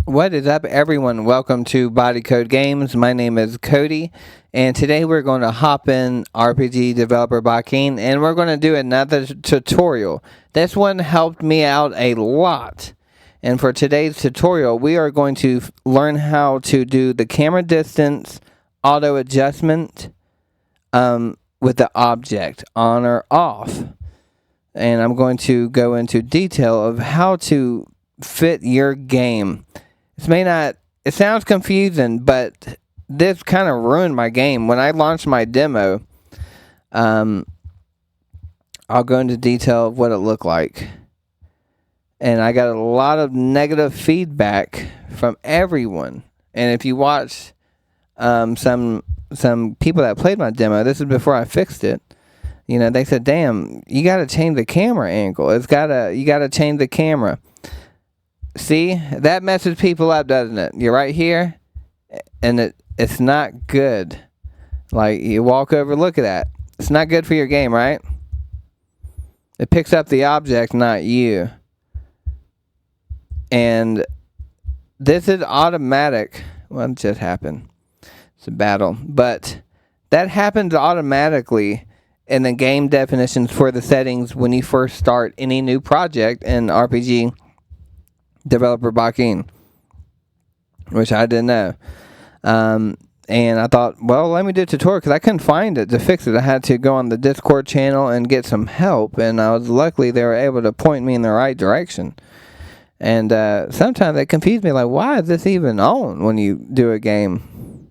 What is up, everyone? Welcome to Body Code Games. My name is Cody, and today we're going to hop in RPG developer Bakin, and we're going to do another tutorial. This one helped me out a lot. And for today's tutorial, we are going to learn how to do the camera distance auto adjustment with the object on or off. And I'm going to go into detail of how to fit your game. It sounds confusing, but this kind of ruined my game. When I launched my demo, I'll go into detail of what it looked like. And I got a lot of negative feedback from everyone. And if you watch some people that played my demo, this is before I fixed it. You know, they said, "Damn, you got to change the camera angle. You got to change the camera." See, that messes people up, doesn't it? You're right here, and it's not good. Like, you walk over, look at that. It's not good for your game, right? It picks up the object, not you. And this is automatic. Well, it just happened. It's a battle. But that happens automatically in the game definitions for the settings when you first start any new project in RPG developer Bakin, which I didn't know. And I thought, well, let me do a tutorial because I couldn't find it to fix it. I had to go on the Discord channel and get some help, and luckily they were able to point me in the right direction. And sometimes it confused me, like, why is this even on when you do a game?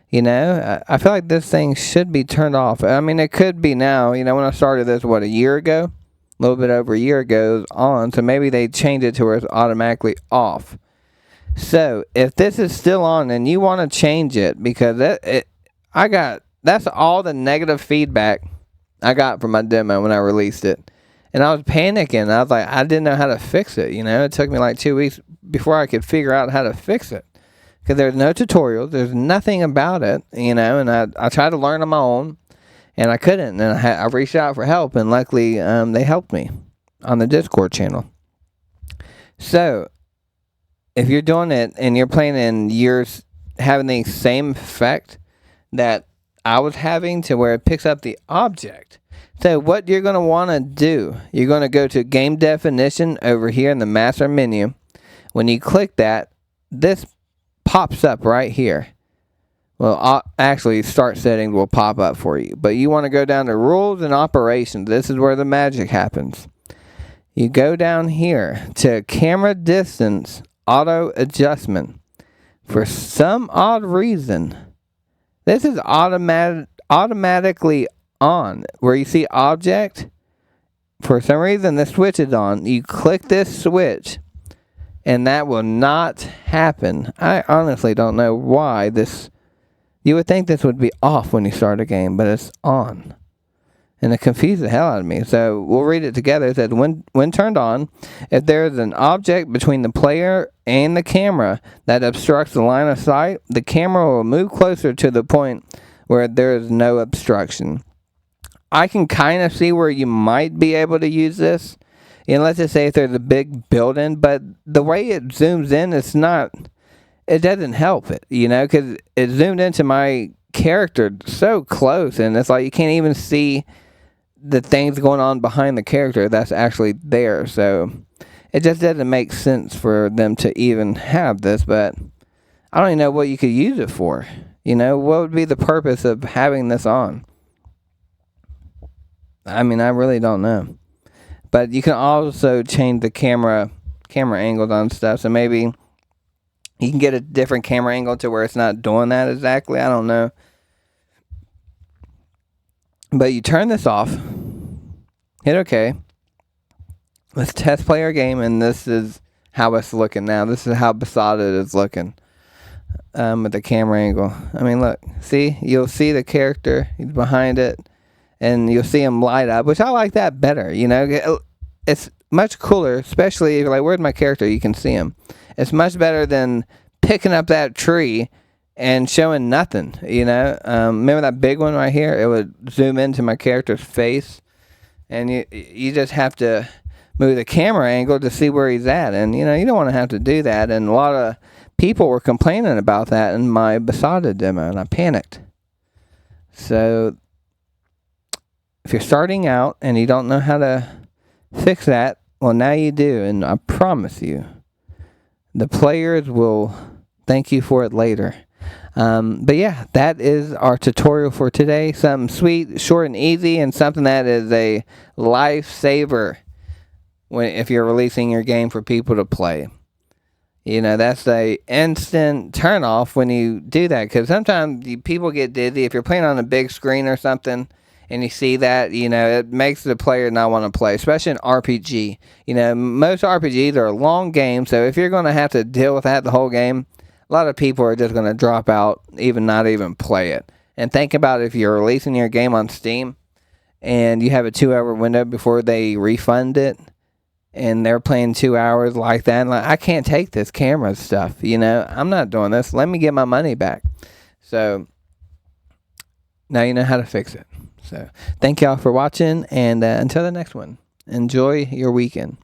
You know, I feel like this thing should be turned off. I mean, it could be now. You know, when I started this, a year ago? A little bit over a year ago on, so maybe they changed it to where it's automatically off. So if this is still on and you want to change it, because that's all the negative feedback I got from my demo when I released it, and I was panicking. I was like, I didn't know how to fix it. You know, it took me like 2 weeks before I could figure out how to fix it, because there's no tutorials, there's nothing about it. You know, and I tried to learn on my own. And I couldn't, and I reached out for help, and luckily they helped me on the Discord channel. So, if you're doing it and you're playing and you're having the same effect that I was having to where it picks up the object. So, what you're going to want to do, you're going to go to Game Definition over here in the Master menu. When you click that, this pops up right here. Well, actually, Start Settings will pop up for you. But you want to go down to Rules and Operations. This is where the magic happens. You go down here to Camera Distance Auto Adjustment. For some odd reason, this is automatically on. Where you see Object, for some reason the switch is on. You click this switch, and that will not happen. I honestly don't know why this... You would think this would be off when you start a game, but it's on. And it confused the hell out of me. So we'll read it together. It says, when turned on, if there is an object between the player and the camera that obstructs the line of sight, the camera will move closer to the point where there is no obstruction. I can kind of see where you might be able to use this. And let's just say if there's a big building, but the way it zooms in, it doesn't help it, you know, because it zoomed into my character so close, and it's like you can't even see the things going on behind the character that's actually there. So it just doesn't make sense for them to even have this, but I don't even know what you could use it for. You know, what would be the purpose of having this on? I mean, I really don't know. But you can also change the camera angles on stuff, so maybe you can get a different camera angle to where it's not doing that exactly. I don't know. But you turn this off. Hit OK. Let's test play our game. And this is how it's looking now. This is how Besotted is looking. With the camera angle. I mean, look. See? You'll see the character. He's behind it. And you'll see him light up. Which I like that better. You know? It's much cooler. Especially if you're like, where's my character? You can see him. It's much better than picking up that tree and showing nothing, you know. Remember that big one right here? It would zoom into my character's face, and you just have to move the camera angle to see where he's at. And, you don't want to have to do that. And a lot of people were complaining about that in my Besotted demo, and I panicked. So if you're starting out and you don't know how to fix that, well, now you do. And I promise you, the players will thank you for it later. But yeah, that is our tutorial for today. Something sweet, short, and easy, and something that is a lifesaver if you're releasing your game for people to play. That's a instant turn off when you do that, because sometimes people get dizzy if you're playing on a big screen or something. And you see that, it makes the player not want to play, especially in RPG. Most RPGs are long games, so if you're going to have to deal with that the whole game, a lot of people are just going to drop out, not even play it. And think about if you're releasing your game on Steam and you have a 2-hour window before they refund it, and they're playing 2 hours like that, and I can't take this camera stuff, I'm not doing this. Let me get my money back. So now you know how to fix it. So thank y'all for watching, and until the next one, enjoy your weekend.